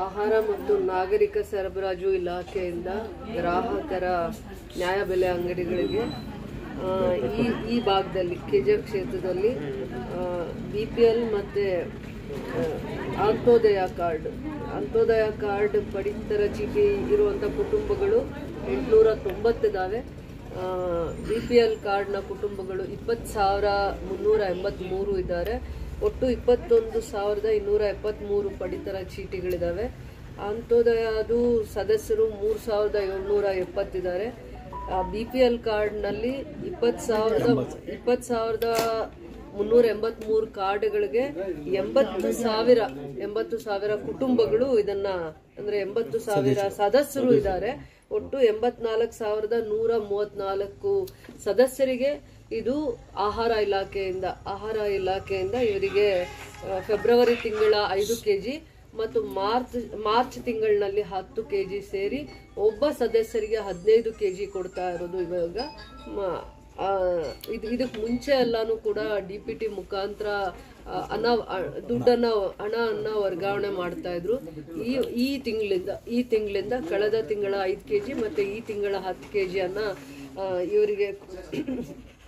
ಆಹಾರ ಮತ್ತು ನಾಗರಿಕ ಸರಬರಾಜು ಇಲಾಖೆಯಿಂದ ಗ್ರಾಹಕರ ನ್ಯಾಯಬೆಲೆ ಅಂಗಡಿಗಳಿಗೆ ಈ ಭಾಗದಲ್ಲಿ ಕೆಜಿಎಫ್ ಕ್ಷೇತ್ರದಲ್ಲಿ BPL ಮತ್ತು ಅಂತ್ಯೋದಯ ಕಾರ್ಡ್ ಪಡಿತರ ಚೀಟಿ ಇರುವಂಥ ಕುಟುಂಬಗಳು 890 ಇದ್ದಾವೆ. BPL ಕಾರ್ಡ್ನ ಕುಟುಂಬಗಳು 20,383 ಇದ್ದಾರೆ. ಒಟ್ಟು 21,273 ಪಡಿತರ ಚೀಟಿಗಳಿದ್ದಾವೆ. ಅಂತ್ಯೋದಯದು ಸದಸ್ಯರು 3,770 ಇದ್ದಾರೆ. BPL ಕಾರ್ಡ್ನಲ್ಲಿ 20,383 ಕಾರ್ಡ್ಗಳಿಗೆ 80,000 ಕುಟುಂಬಗಳು ಇದನ್ನ ಅಂದ್ರೆ 80,000 ಸದಸ್ಯರು ಇದ್ದಾರೆ. ಒಟ್ಟು 84,134 ಸದಸ್ಯರಿಗೆ ಇದು ಆಹಾರ ಇಲಾಖೆಯಿಂದ ಇವರಿಗೆ ಫೆಬ್ರವರಿ ತಿಂಗಳ 5 kg ಮತ್ತು ಮಾರ್ಚ್ ತಿಂಗಳಿನಲ್ಲಿ 10 kg ಸೇರಿ ಒಬ್ಬ ಸದಸ್ಯರಿಗೆ 15 kg ಕೊಡ್ತಾ ಇರೋದು. ಇವಾಗ ಇದಕ್ಕೆ ಮುಂಚೆ ಎಲ್ಲಾನು ಕೂಡ DPT ಮುಖಾಂತರ ಹಣವನ್ನ ವರ್ಗಾವಣೆ ಮಾಡ್ತಾ ಇದ್ರು. ಈ ತಿಂಗಳಿಂದ ಕಳೆದ ತಿಂಗಳ 5 kg ಮತ್ತೆ ಈ ತಿಂಗಳ 10 kg ಅನ್ನ ಇವರಿಗೆ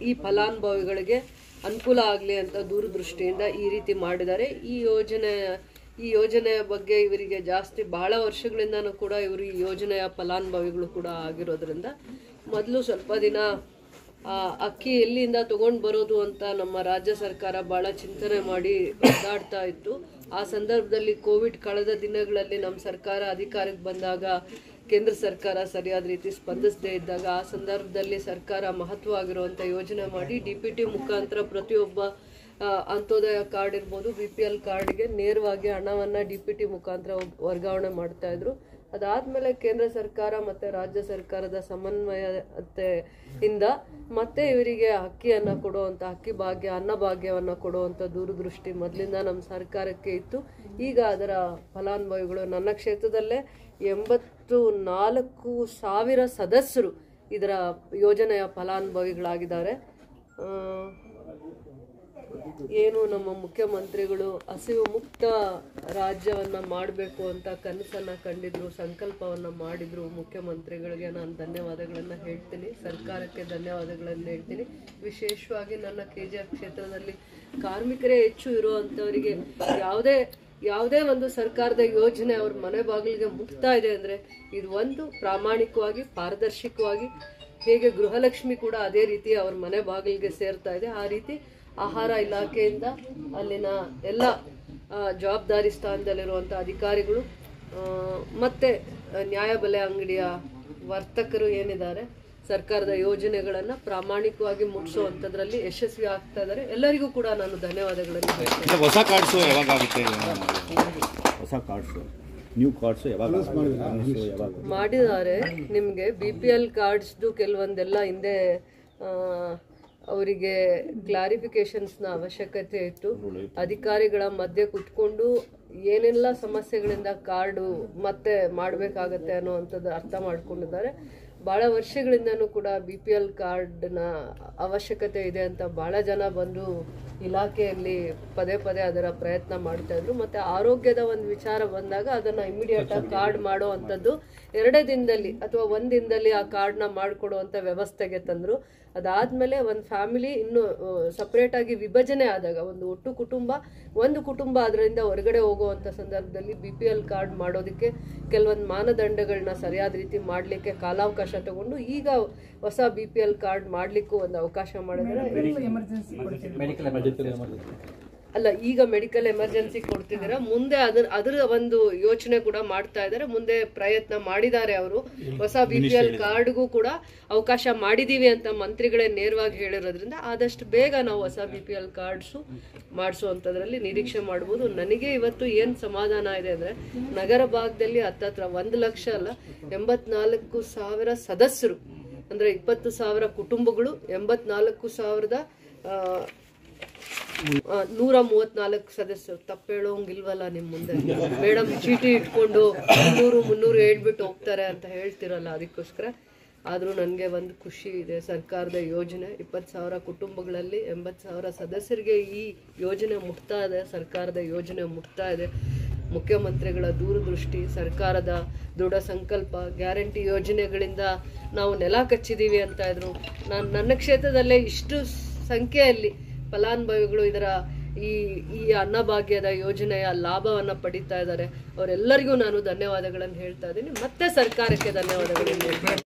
ಈ ಫಲಾನುಭವಿಗಳಿಗೆ ಅನುಕೂಲ ಆಗಲಿ ಅಂತ ದೂರದೃಷ್ಟಿಯಿಂದ ಈ ರೀತಿ ಮಾಡಿದ್ದಾರೆ. ಈ ಯೋಜನೆಯ ಬಗ್ಗೆ ಇವರಿಗೆ ಜಾಸ್ತಿ ಬಹಳ ವರ್ಷಗಳಿಂದನೂ ಕೂಡ ಇವರು ಈ ಯೋಜನೆಯ ಫಲಾನುಭವಿಗಳು ಕೂಡ ಆಗಿರೋದ್ರಿಂದ ಮೊದಲು ಸ್ವಲ್ಪ ದಿನ ಅಕ್ಕಿ ಎಲ್ಲಿಂದ ತಗೊಂಡು ಬರೋದು ಅಂತ ನಮ್ಮ ರಾಜ್ಯ ಸರ್ಕಾರ ಬಹಳ ಚಿಂತನೆ ಮಾಡಿ ಒದ್ದಾಡ್ತಾ ಇತ್ತು. ಆ ಸಂದರ್ಭದಲ್ಲಿ ಕೋವಿಡ್ ಕಳೆದ ದಿನಗಳಲ್ಲಿ ನಮ್ಮ ಸರ್ಕಾರ ಅಧಿಕಾರಕ್ಕೆ ಬಂದಾಗ ಕೇಂದ್ರ ಸರ್ಕಾರ ಸರಿಯಾದ ರೀತಿ ಸ್ಪಂದಿಸದೇ ಇದ್ದಾಗ ಆ ಸಂದರ್ಭದಲ್ಲಿ ಸರ್ಕಾರ ಮಹತ್ವವಾಗಿರುವಂಥ ಯೋಜನೆ ಮಾಡಿ DPT ಮುಖಾಂತರ ಪ್ರತಿಯೊಬ್ಬ ಅಂತ್ಯೋದಯ ಕಾರ್ಡ್ ಇರ್ಬೋದು BPL ಕಾರ್ಡ್ಗೆ ನೇರವಾಗಿ ಹಣವನ್ನು DPT ಮುಖಾಂತರ ವರ್ಗಾವಣೆ ಮಾಡ್ತಾ ಇದ್ರು. ಅದಾದ್ಮೇಲೆ ಕೇಂದ್ರ ಸರ್ಕಾರ ಮತ್ತೆ ರಾಜ್ಯ ಸರ್ಕಾರದ ಸಮನ್ವಯತೆಯಿಂದ ಮತ್ತೆ ಇವರಿಗೆ ಅಕ್ಕಿಯನ್ನು ಕೊಡುವಂಥ ಅನ್ನಭಾಗ್ಯವನ್ನು ಕೊಡುವಂಥ ದೂರದೃಷ್ಟಿ ಮೊದಲಿಂದ ನಮ್ಮ ಸರ್ಕಾರಕ್ಕೆ ಇತ್ತು. ಈಗ ಅದರ ಫಲಾನುಭವಿಗಳು ನನ್ನ ಕ್ಷೇತ್ರದಲ್ಲೇ 84,000 ಸದಸ್ಯರು ಇದರ ಯೋಜನೆಯ ಫಲಾನುಭವಿಗಳಾಗಿದ್ದಾರೆ. ಏನು ನಮ್ಮ ಮುಖ್ಯಮಂತ್ರಿಗಳು ಹಸಿವು ಮುಕ್ತ ರಾಜ್ಯವನ್ನ ಮಾಡಬೇಕು ಅಂತ ಕನಸನ್ನ ಕಂಡಿದ್ರು, ಸಂಕಲ್ಪವನ್ನ ಮಾಡಿದ್ರು. ಮುಖ್ಯಮಂತ್ರಿಗಳಿಗೆ ನಾನು ಧನ್ಯವಾದಗಳನ್ನ ಹೇಳ್ತೀನಿ, ಸರ್ಕಾರಕ್ಕೆ ಧನ್ಯವಾದಗಳನ್ನು ಹೇಳ್ತೀನಿ. ವಿಶೇಷವಾಗಿ ನನ್ನ KGF ಕ್ಷೇತ್ರದಲ್ಲಿ ಕಾರ್ಮಿಕರೇ ಹೆಚ್ಚು ಇರುವಂಥವರಿಗೆ ಯಾವುದೇ ಒಂದು ಸರ್ಕಾರದ ಯೋಜನೆ ಅವ್ರ ಮನೆ ಬಾಗಿಲಿಗೆ ಮುಟ್ತಾ ಇದೆ ಅಂದರೆ ಇದು ಒಂದು ಪ್ರಾಮಾಣಿಕವಾಗಿ ಪಾರದರ್ಶಕವಾಗಿ, ಹೇಗೆ ಗೃಹಲಕ್ಷ್ಮಿ ಕೂಡ ಅದೇ ರೀತಿ ಅವ್ರ ಮನೆ ಬಾಗಿಲಿಗೆ ಸೇರ್ತಾ ಇದೆ, ಆ ರೀತಿ ಆಹಾರ ಇಲಾಖೆಯಿಂದ ಅಲ್ಲಿನ ಎಲ್ಲ ಜವಾಬ್ದಾರಿ ಸ್ಥಾನದಲ್ಲಿರುವಂಥ ಅಧಿಕಾರಿಗಳು ಮತ್ತು ನ್ಯಾಯಬೆಲೆ ಅಂಗಡಿಯ ವರ್ತಕರು ಏನಿದ್ದಾರೆ ಸರ್ಕಾರದ ಯೋಜನೆಗಳನ್ನು ಪ್ರಾಮಾಣಿಕವಾಗಿ ಮುಟ್ಟಿಸುವಂಥದ್ರಲ್ಲಿ ಯಶಸ್ವಿ ಆಗ್ತಾ ಇದ್ದಾರೆ. ಎಲ್ಲರಿಗೂ ಕೂಡ ನಾನು ಧನ್ಯವಾದಗಳನ್ನು ಹೇಳ್ತೇನೆ. ಹೊಸ ಕಾರ್ಡ್ಸು ಯಾವಾಗ ಆಗುತ್ತೆ? ಹೊಸ ಕಾರ್ಡ್ಸು ನ್ಯೂ ಕಾರ್ಡ್ಸು ಯಾವಾಗ ಮಾಡಿದ್ದಾರೆ? ನಿಮಗೆ BPL ಕಾರ್ಡ್ಸ್ದು ಕೆಲವೊಂದೆಲ್ಲ ಹಿಂದೆ ಅವರಿಗೆ ಕ್ಲಾರಿಫಿಕೇಶನ್ಸ್ನ ಅವಶ್ಯಕತೆ ಇತ್ತು. ಅಧಿಕಾರಿಗಳ ಮಧ್ಯೆ ಕುತ್ಕೊಂಡು ಏನೆಲ್ಲ ಸಮಸ್ಯೆಗಳಿಂದ ಕಾರ್ಡು ಮತ್ತೆ ಮಾಡಬೇಕಾಗತ್ತೆ ಅನ್ನೋವಂಥದ್ದು ಅರ್ಥ ಮಾಡ್ಕೊಂಡಿದ್ದಾರೆ. ಭಾಳ ವರ್ಷಗಳಿಂದನೂ ಕೂಡ BPL ಕಾರ್ಡ್ನ ಅವಶ್ಯಕತೆ ಇದೆ ಅಂತ ಭಾಳ ಜನ ಬಂದು ಇಲಾಖೆಯಲ್ಲಿ ಪದೇ ಅದರ ಪ್ರಯತ್ನ ಮಾಡ್ತಾ ಇದ್ರು. ಮತ್ತು ಆರೋಗ್ಯದ ಒಂದು ವಿಚಾರ ಬಂದಾಗ ಅದನ್ನು ಇಮಿಡಿಯೇಟಾಗಿ ಕಾರ್ಡ್ ಮಾಡೋ ಅಂಥದ್ದು 2 ದಿನದಲ್ಲಿ ಅಥವಾ 1 ದಿನದಲ್ಲಿ ಆ ಕಾರ್ಡ್ನ ಮಾಡಿಕೊಡುವಂಥ ವ್ಯವಸ್ಥೆಗೆ ತಂದರು. ಅದಾದಮೇಲೆ ಒಂದು ಫ್ಯಾಮಿಲಿ ಇನ್ನೂ ಸಪ್ರೇಟಾಗಿ ವಿಭಜನೆ ಆದಾಗ ಒಂದು ಕುಟುಂಬ ಅದರಿಂದ ಹೊರಗಡೆ ಹೋಗುವಂಥ ಸಂದರ್ಭದಲ್ಲಿ BPL ಕಾರ್ಡ್ ಮಾಡೋದಕ್ಕೆ ಕೆಲವೊಂದು ಮಾನದಂಡಗಳನ್ನ ಸರಿಯಾದ ರೀತಿ ಮಾಡಲಿಕ್ಕೆ ಕಾಲಾವಕಾಶ ತಗೊಂಡು ಈಗ ಹೊಸ BPL ಕಾರ್ಡ್ ಮಾಡಲಿಕ್ಕೂ ಒಂದು ಅವಕಾಶ ಮಾಡಿದರೆ ಈಗ ಮೆಡಿಕಲ್ ಎಮರ್ಜೆನ್ಸಿ ಕೊಡ್ತಿದ್ದೀರಾ. ಮುಂದೆ ಅದರ ಒಂದು ಯೋಚನೆ ಕೂಡ ಮಾಡ್ತಾ ಇದ್ದಾರೆ. ಮುಂದೆ ಪ್ರಯತ್ನ ಮಾಡಿದ್ದಾರೆ ಅವರು. ಹೊಸ BPL ಕಾರ್ಡ್ಗೂ ಕೂಡ ಅವಕಾಶ ಮಾಡಿದೀವಿ ಅಂತ ಮಂತ್ರಿಗಳೇ ನೇರವಾಗಿ ಹೇಳಿರೋದ್ರಿಂದ ಆದಷ್ಟು ಬೇಗ ನಾವು ಹೊಸ BPL ಕಾರ್ಡ್ಸು ಮಾಡಿಸುವಂಥದ್ರಲ್ಲಿ ನಿರೀಕ್ಷೆ ಮಾಡ್ಬೋದು. ನನಗೆ ಇವತ್ತು ಏನು ಸಮಾಧಾನ ಇದೆ ಅಂದರೆ ನಗರ ಭಾಗದಲ್ಲಿ ಹತ್ತತ್ರ 1 ಲಕ್ಷ ಅಲ್ಲ 84,000 ಸದಸ್ಯರು ಅಂದರೆ 20,000 ಕುಟುಂಬಗಳು 84,134 ಸದಸ್ಯರು. ತಪ್ಪೇಳೋಂಗಿಲ್ವಲ್ಲ ನಿಮ್ಮ ಮುಂದೆ? ಮೇಡಮ್ ಚೀಟಿ ಇಟ್ಕೊಂಡು 300 ಹೇಳ್ಬಿಟ್ಟು ಹೋಗ್ತಾರೆ ಅಂತ ಹೇಳ್ತಿರಲ್ಲ, ಅದಕ್ಕೋಸ್ಕರ. ಆದರೂ ನನಗೆ ಒಂದು ಖುಷಿ ಇದೆ, ಸರ್ಕಾರದ ಯೋಜನೆ 20,000 ಕುಟುಂಬಗಳಲ್ಲಿ 80,000 ಸದಸ್ಯರಿಗೆ ಈ ಯೋಜನೆ ಮುಟ್ತಾ ಇದೆ, ಸರ್ಕಾರದ ಯೋಜನೆ ಮುಟ್ತಾ ಇದೆ. ಮುಖ್ಯಮಂತ್ರಿಗಳ ದೂರದೃಷ್ಟಿ, ಸರ್ಕಾರದ ದೃಢ ಸಂಕಲ್ಪ, ಗ್ಯಾರಂಟಿ ಯೋಜನೆಗಳಿಂದ ನಾವು ನೆಲ ಕಚ್ಚಿದ್ದೀವಿ ಅಂತ ಇದ್ರು. ನನ್ನ ಕ್ಷೇತ್ರದಲ್ಲೇ ಇಷ್ಟು ಸಂಖ್ಯೆಯಲ್ಲಿ ಫಲಾನುಭವಿಗಳು ಇದರ ಈ ಅನ್ನಭಾಗ್ಯದ ಯೋಜನೆಯ ಲಾಭವನ್ನು ಪಡಿತಾ ಇದ್ದಾರೆ. ಅವರೆಲ್ಲರಿಗೂ ನಾನು ಧನ್ಯವಾದಗಳನ್ನು ಹೇಳ್ತಾ ಇದ್ದೀನಿ. ಮತ್ತೆ ಸರ್ಕಾರಕ್ಕೆ ಧನ್ಯವಾದಗಳನ್ನು ಹೇಳ್ತಾ ಇದ್ದೀನಿ.